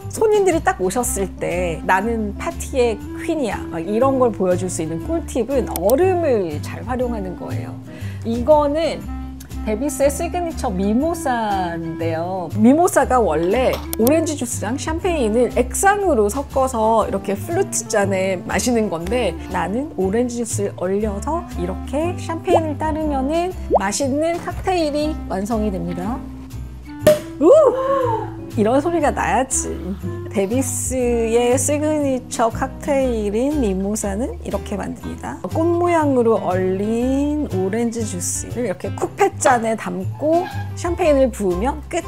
손님들이 딱 오셨을 때 나는 파티의 퀸이야 막 이런 걸 보여줄 수 있는 꿀팁은 얼음을 잘 활용하는 거예요. 이거는 데비스의 시그니처 미모사인데요. 미모사가 원래 오렌지 주스랑 샴페인을 액상으로 섞어서 이렇게 플루트 잔에 마시는 건데 나는 오렌지 주스를 얼려서 이렇게 샴페인을 따르면은 맛있는 칵테일이 완성이 됩니다. 우! 이런 소리가 나야지. 데비스의 시그니처 칵테일인 미모사는 이렇게 만듭니다. 꽃 모양으로 얼린 오렌지 주스를 이렇게 쿠페잔에 담고 샴페인을 부으면 끝!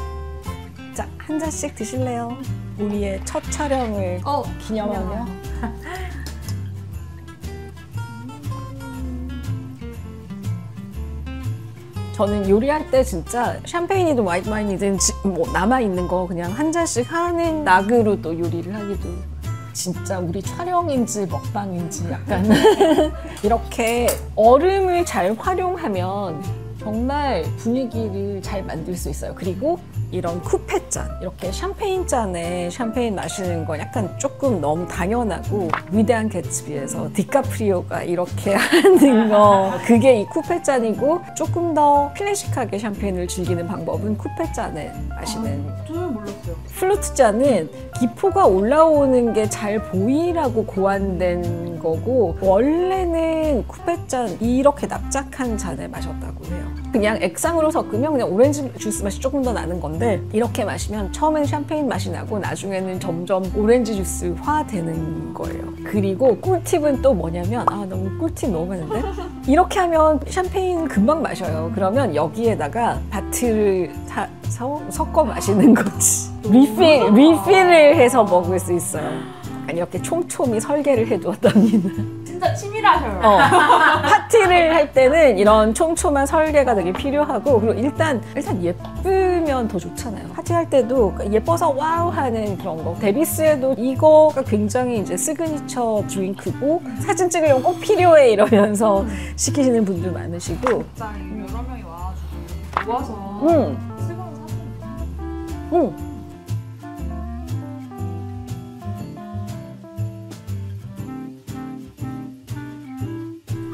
자, 한 잔씩 드실래요? 우리의 첫 촬영을 기념하며. 저는 요리할 때 진짜 샴페인이든 화이트 와인이든 뭐 남아있는 거 그냥 한 잔씩 하는 낙으로 또 요리를 하기도 진짜 우리 촬영인지 먹방인지 약간 이렇게 얼음을 잘 활용하면 정말 분위기를 잘 만들 수 있어요. 그리고 이런 쿠페 잔, 이렇게 샴페인 잔에 샴페인 마시는 건 약간 조금 너무 당연하고 위대한 개츠비에서 디카프리오가 이렇게 하는 거 그게 이 쿠페 잔이고 조금 더 클래식하게 샴페인을 즐기는 방법은 쿠페 잔에 마시는 저는 몰랐어요. 플루트 잔은 기포가 올라오는 게 잘 보이라고 고안된 거고 원래는 쿠페 잔 이렇게 납작한 잔에 마셨다고 해요. 그냥 액상으로 섞으면 그냥 오렌지 주스 맛이 조금 더 나는 건데 이렇게 마시면 처음엔 샴페인 맛이 나고 나중에는 점점 오렌지 주스화 되는 거예요. 그리고 꿀팁은 또 뭐냐면 너무 꿀팁 너무 많은데 이렇게 하면 샴페인 금방 마셔요. 그러면 여기에다가 바트를 섞어 마시는 거지. 리필을 해서 먹을 수 있어요. 아니, 이렇게 촘촘히 설계를 해두었답니다. 진짜 치밀하셔요. 파티를 할 때는 이런 촘촘한 설계가 되게 필요하고 그리고 일단 예쁘면 더 좋잖아요. 파티할 때도 예뻐서 와우 하는 그런 거. 데비스에도 이거가 굉장히 이제 시그니처 드링크고 사진 찍으려면 꼭 필요해 이러면서 시키시는 분들 많으시고 진짜 여러 명이 와가지고 모아서 쓰고는 사진.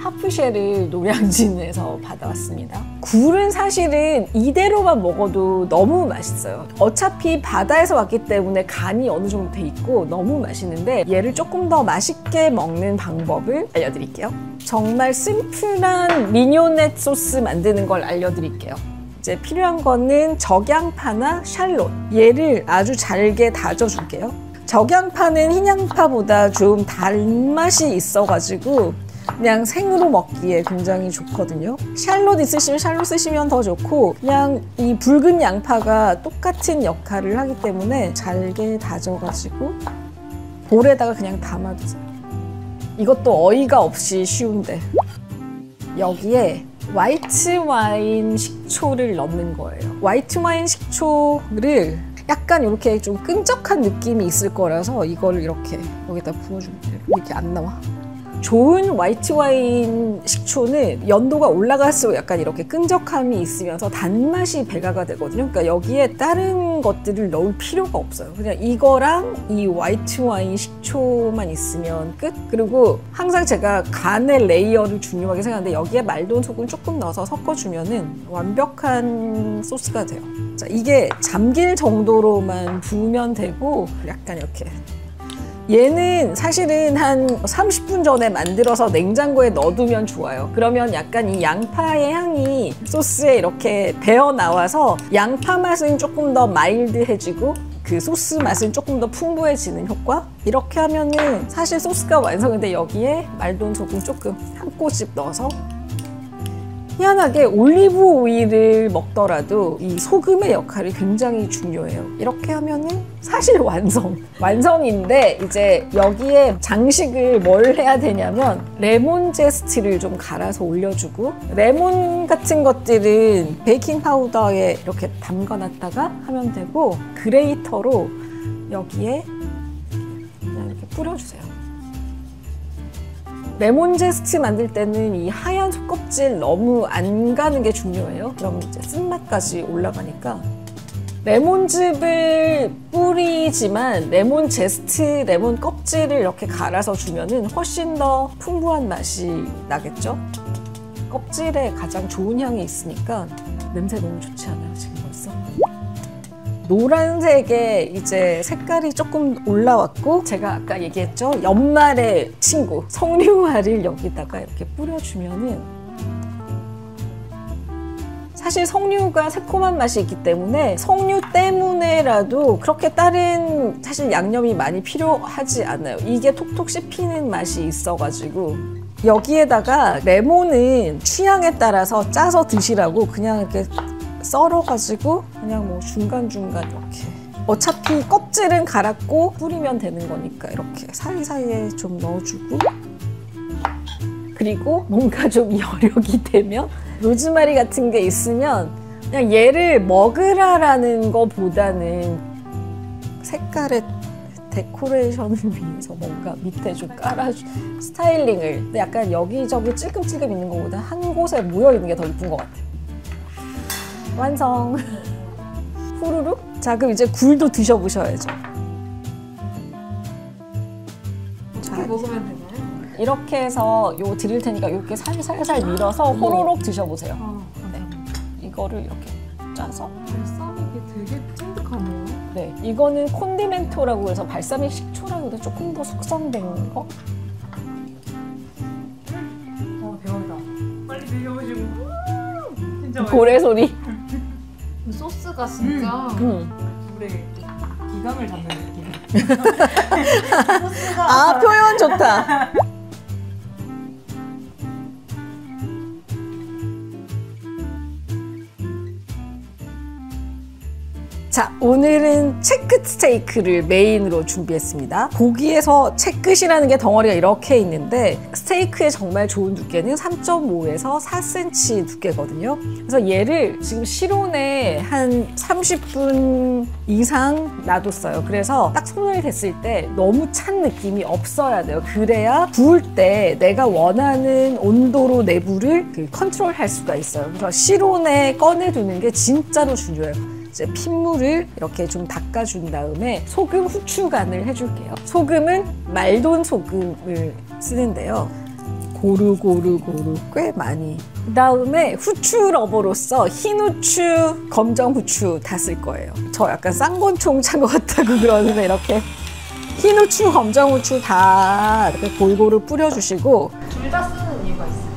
하프쉘을 노량진에서 받아왔습니다. 굴은 사실은 이대로만 먹어도 너무 맛있어요. 어차피 바다에서 왔기 때문에 간이 어느 정도 돼 있고 너무 맛있는데 얘를 조금 더 맛있게 먹는 방법을 알려드릴게요. 정말 심플한 미니오넷 소스 만드는 걸 알려드릴게요. 이제 필요한 거는 적양파나 샬롯, 얘를 아주 잘게 다져줄게요. 적양파는 흰양파보다 좀 단맛이 있어가지고 그냥 생으로 먹기에 굉장히 좋거든요. 샬롯 있으시면 샬롯 쓰시면 더 좋고 그냥 이 붉은 양파가 똑같은 역할을 하기 때문에 잘게 다져가지고 볼에다가 그냥 담아두세요. 이것도 어이가 없이 쉬운데 여기에 화이트 와인 식초를 넣는 거예요. 화이트 와인 식초를 약간 이렇게 좀 끈적한 느낌이 있을 거라서 이거를 이렇게 여기다 부어주면 돼요. 이렇게 안 나와. 좋은 화이트 와인 식초는 연도가 올라갈수록 약간 이렇게 끈적함이 있으면서 단맛이 배가가 되거든요. 그러니까 여기에 다른 것들을 넣을 필요가 없어요. 그냥 이거랑 이 화이트 와인 식초만 있으면 끝. 그리고 항상 제가 간의 레이어를 중요하게 생각하는데 여기에 말돈 소금 조금 넣어서 섞어주면은 완벽한 소스가 돼요. 자, 이게 잠길 정도로만 부으면 되고 약간 이렇게 얘는 사실은 한 30분 전에 만들어서 냉장고에 넣어두면 좋아요. 그러면 약간 이 양파의 향이 소스에 이렇게 배어 나와서 양파 맛은 조금 더 마일드해지고 그 소스 맛은 조금 더 풍부해지는 효과? 이렇게 하면은 사실 소스가 완성인데 여기에 말돈 소금 조금 한 꼬집 넣어서 희한하게 올리브 오일을 먹더라도 이 소금의 역할이 굉장히 중요해요. 이렇게 하면은 사실 완성인데 이제 여기에 장식을 뭘 해야 되냐면 레몬 제스트를 좀 갈아서 올려주고 레몬 같은 것들은 베이킹 파우더에 이렇게 담가놨다가 하면 되고 그레이터로 여기에 그냥 이렇게 뿌려주세요. 레몬 제스트 만들 때는 이 하얀 속껍질 너무 안 가는 게 중요해요. 그럼 이제 쓴맛까지 올라가니까 레몬즙을 뿌리지만 레몬 제스트, 레몬 껍질을 이렇게 갈아서 주면은 훨씬 더 풍부한 맛이 나겠죠? 껍질에 가장 좋은 향이 있으니까 냄새 너무 좋지 않아요, 지금 벌써? 노란색에 이제 색깔이 조금 올라왔고, 제가 아까 얘기했죠? 연말의 친구 석류화를 여기다가 이렇게 뿌려주면은, 사실 석류가 새콤한 맛이 있기 때문에 석류 때문에라도 그렇게 다른 사실 양념이 많이 필요하지 않아요. 이게 톡톡 씹히는 맛이 있어가지고. 여기에다가 레몬은 취향에 따라서 짜서 드시라고 그냥 이렇게 썰어가지고 그냥 뭐 중간중간 이렇게, 어차피 껍질은 갈았고 뿌리면 되는 거니까 이렇게 사이사이에 좀 넣어주고, 그리고 뭔가 좀 여력이 되면 로즈마리 같은 게 있으면 그냥 얘를 먹으라라는 거보다는 색깔의 데코레이션을 위해서 뭔가 밑에 좀 깔아주, 스타일링을. 근데 약간 여기저기 찔끔찔끔 있는 것보다 한 곳에 모여 있는 게 더 이쁜 것 같아요. 완성. 후루룩. 자, 그럼 이제 굴도 드셔보셔야죠. 어떻게 먹으면 되나요? 이렇게 해서 요거 드릴 테니까 이렇게 살살살 밀어서 호로록 드셔보세요. 네. 이거를 이렇게 짜서. 발사믹이 되게 쫀득하네요. 네, 이거는 콘디멘토라고 해서 발사믹 식초라고 해서 조금 더 숙성된 거. 대박이다. 빨리 드셔보시고. 진짜 고래 소리. 소스가 진짜 물에 기강을 잡는 느낌. 소스가 아, 표현 좋다. 자, 오늘은 채끝 스테이크를 메인으로 준비했습니다. 고기에서 채끝이라는 게 덩어리가 이렇게 있는데, 스테이크의 정말 좋은 두께는 3.5에서 4cm 두께거든요. 그래서 얘를 지금 실온에 한 30분 이상 놔뒀어요. 그래서 딱 손을 댔을 때 너무 찬 느낌이 없어야 돼요. 그래야 구울 때 내가 원하는 온도로 내부를 컨트롤할 수가 있어요. 그래서 실온에 꺼내두는 게 진짜로 중요해요. 이제 핏물을 이렇게 좀 닦아준 다음에 소금, 후추 간을 해줄게요. 소금은 말돈 소금을 쓰는데요. 고루 꽤 많이. 그 다음에 후추 러버로서 흰 후추, 검정 후추 다 쓸 거예요. 저 약간 쌍권총 찬 것 같다고 그러는데, 이렇게 흰 후추, 검정 후추 다 이렇게 골고루 뿌려주시고. 둘 다 쓰는 이유가 있어요.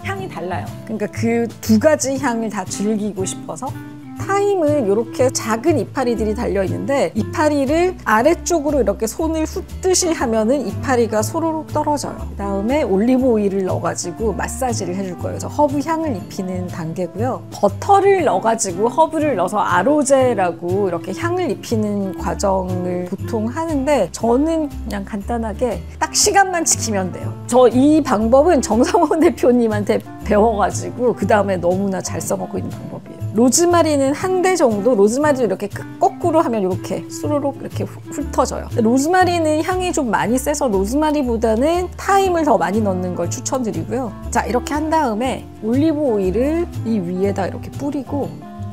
향이 달라요. 그러니까 그 두 가지 향을 다 즐기고 싶어서. 타임은 이렇게 작은 이파리들이 달려있는데, 이파리를 아래쪽으로 이렇게 손을 훑듯이 하면은 이파리가 소로록 떨어져요. 그 다음에 올리브 오일을 넣어가지고 마사지를 해줄 거예요. 그래서 허브 향을 입히는 단계고요. 버터를 넣어가지고 허브를 넣어서 아로제라고 이렇게 향을 입히는 과정을 보통 하는데, 저는 그냥 간단하게 딱 시간만 지키면 돼요. 저 이 방법은 정상원 대표님한테 배워가지고 그 다음에 너무나 잘 써먹고 있는 방법이에요. 로즈마리는 한 대 정도, 로즈마리도 이렇게 거꾸로 하면 이렇게 수르륵 이렇게 훑어져요. 로즈마리는 향이 좀 많이 세서 로즈마리보다는 타임을 더 많이 넣는 걸 추천드리고요. 자, 이렇게 한 다음에 올리브 오일을 이 위에다 이렇게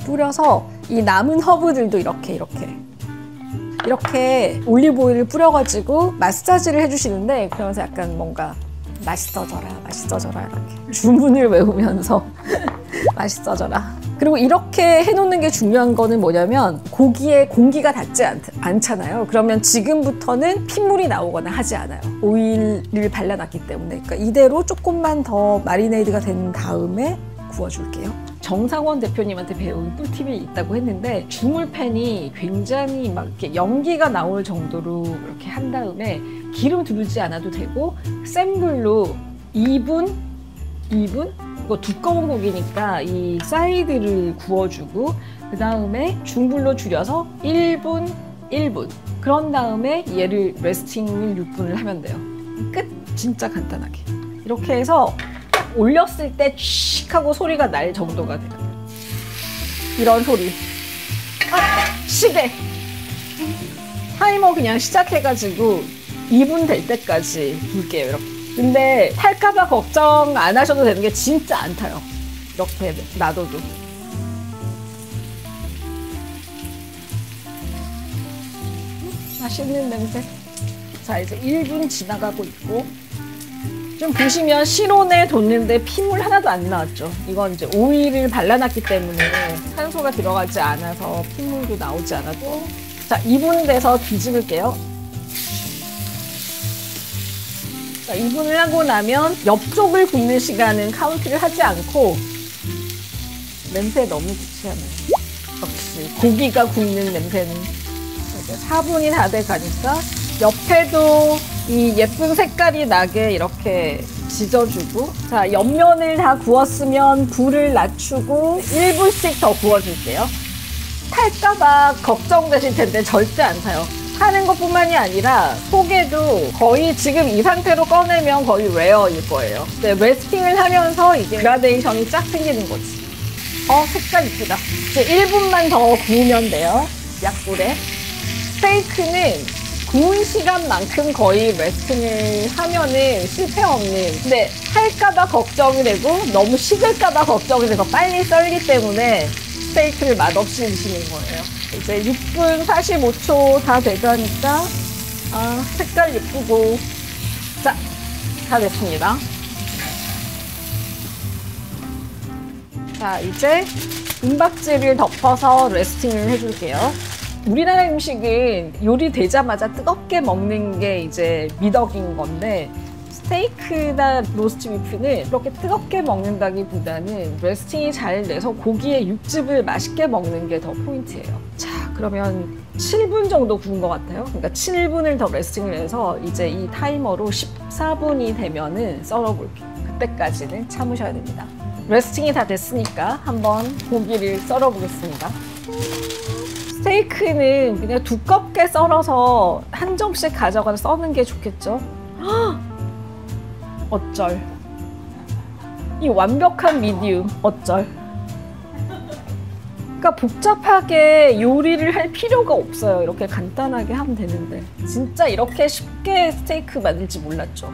뿌려서 이 남은 허브들도 이렇게 올리브 오일을 뿌려가지고 마사지를 해주시는데, 그러면서 약간 뭔가 맛있어져라 이렇게 주문을 외우면서 맛있어져라. 그리고 이렇게 해놓는 게 중요한 거는 뭐냐면, 고기에 공기가 닿지 않잖아요. 그러면 지금부터는 핏물이 나오거나 하지 않아요. 오일을 발라놨기 때문에. 그러니까 이대로 조금만 더 마리네이드가 된 다음에 구워줄게요. 정상원 대표님한테 배운 꿀팁이 있다고 했는데, 주물팬이 굉장히 막 이렇게 연기가 나올 정도로 이렇게 한 다음에 기름 두르지 않아도 되고, 센 불로 2분? 이거 두꺼운 고기니까 이 사이드를 구워주고, 그 다음에 중불로 줄여서 1분. 그런 다음에 얘를 레스팅을 6분을 하면 돼요. 끝! 진짜 간단하게. 이렇게 해서 올렸을 때 칙 하고 소리가 날 정도가 돼요. 이런 소리. 시계! 타이머 그냥 시작해가지고 2분 될 때까지 불게요, 이렇게. 근데 탈까봐 걱정 안 하셔도 되는 게 진짜 안 타요. 이렇게 놔둬도. 맛있는 냄새. 자, 이제 1분 지나가고 있고, 좀 보시면 실온에 뒀는데 피물 하나도 안 나왔죠. 이건 이제 오일을 발라놨기 때문에 산소가 들어가지 않아서 피물도 나오지 않았고. 자, 2분 돼서 뒤집을게요. 자, 2분을 하고 나면 옆쪽을 굽는 시간은 카운트를 하지 않고, 냄새 너무 구수하네요. 역시 고기가 굽는 냄새는. 이제 4분이 다 돼 가니까 옆에도 이 예쁜 색깔이 나게 이렇게 지져주고, 자, 옆면을 다 구웠으면 불을 낮추고 1분씩 더 구워줄게요. 탈까봐 걱정되실 텐데 절대 안 타요. 타는 것뿐만이 아니라 속에도 거의 지금 이 상태로 꺼내면 거의 레어일 거예요. 네, 레스팅을 하면서 이게 그라데이션이 쫙 생기는 거지. 색깔 이쁘다. 이제 1분만 더 구우면 돼요. 약불에. 스테이크는 구운 시간만큼 거의 레스팅을 하면은 실패 없는. 근데 탈까봐 걱정이 되고 너무 식을까봐 걱정이 돼서 빨리 썰기 때문에 스테이크를 맛없이 드시는 거예요. 이제 6분 45초 다 돼가니까 색깔 예쁘고. 자, 다 됐습니다. 자, 이제 은박지를 덮어서 레스팅을 해줄게요. 우리나라 음식은 요리되자마자 뜨겁게 먹는 게 이제 미덕인 건데, 스테이크나 로스트 비프는 그렇게 뜨겁게 먹는다기보다는 레스팅이 잘 돼서 고기의 육즙을 맛있게 먹는 게 더 포인트예요. 자, 그러면 7분 정도 구운 것 같아요. 그러니까 7분을 더 레스팅을 해서 이제 이 타이머로 14분이 되면은 썰어볼게요. 그때까지는 참으셔야 됩니다. 레스팅이 다 됐으니까 한번 고기를 썰어보겠습니다. 스테이크는 그냥 두껍게 썰어서 한 점씩 가져가서 써는 게 좋겠죠? 어쩔. 이 완벽한 미디움, 어쩔. 그러니까 복잡하게 요리를 할 필요가 없어요. 이렇게 간단하게 하면 되는데. 진짜 이렇게 쉽게 스테이크 만들지 몰랐죠.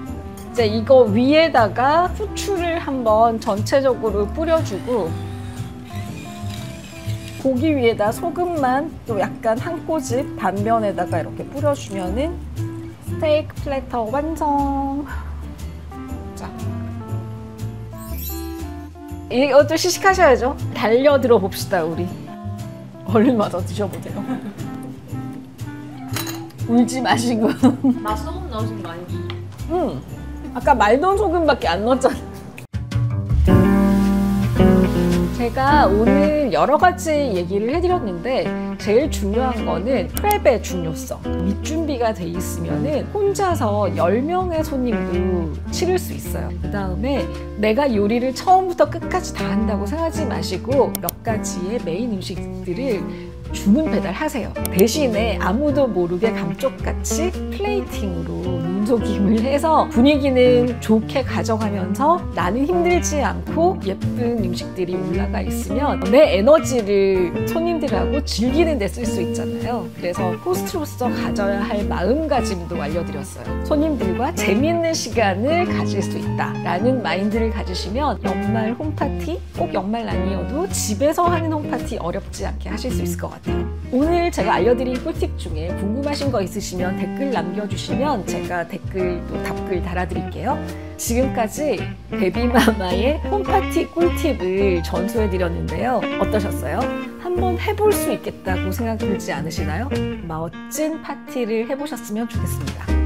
이제 이거 위에다가 후추를 한번 전체적으로 뿌려주고, 고기 위에다 소금만 또 약간 한 꼬집 단면에다가 이렇게 뿌려주면은 스테이크 플래터 완성. 자, 이것도 시식하셔야죠. 달려들어 봅시다, 우리. 얼른 와서 드셔보세요. 울지 마시고. 나 소금 넣으신 거 아니지? 아까 말던 소금밖에 안 넣었잖아. 제가 오늘 여러 가지 얘기를 해드렸는데 제일 중요한 거는 프랩의 중요성. 밑준비가 돼 있으면은 혼자서 10명의 손님도 치를 수 있어요. 그 다음에 내가 요리를 처음부터 끝까지 다 한다고 생각하지 마시고 몇 가지의 메인 음식들을 주문 배달하세요. 대신에 아무도 모르게 감쪽같이 플레이팅으로 눈속임을 해서 분위기는 좋게 가져가면서 나는 힘들지 않고 예쁜 음식들이 올라가 있으면 내 에너지를 손님들하고 즐기는 데 쓸 수 있잖아요. 그래서 호스트로서 가져야 할 마음가짐도 알려드렸어요. 손님들과 재미있는 시간을 가질 수 있다라는 마인드를 가지시면 연말 홈파티, 꼭 연말 아니어도 집에서 하는 홈파티 어렵지 않게 하실 수 있을 것 같아요. 오늘 제가 알려드린 꿀팁 중에 궁금하신 거 있으시면 댓글 남겨주시면 제가 댓글 또 답글 달아드릴게요. 지금까지 베비마마의 홈파티 꿀팁을 전수해드렸는데요. 어떠셨어요? 한번 해볼 수 있겠다고 생각 들지 않으시나요? 멋진 파티를 해보셨으면 좋겠습니다.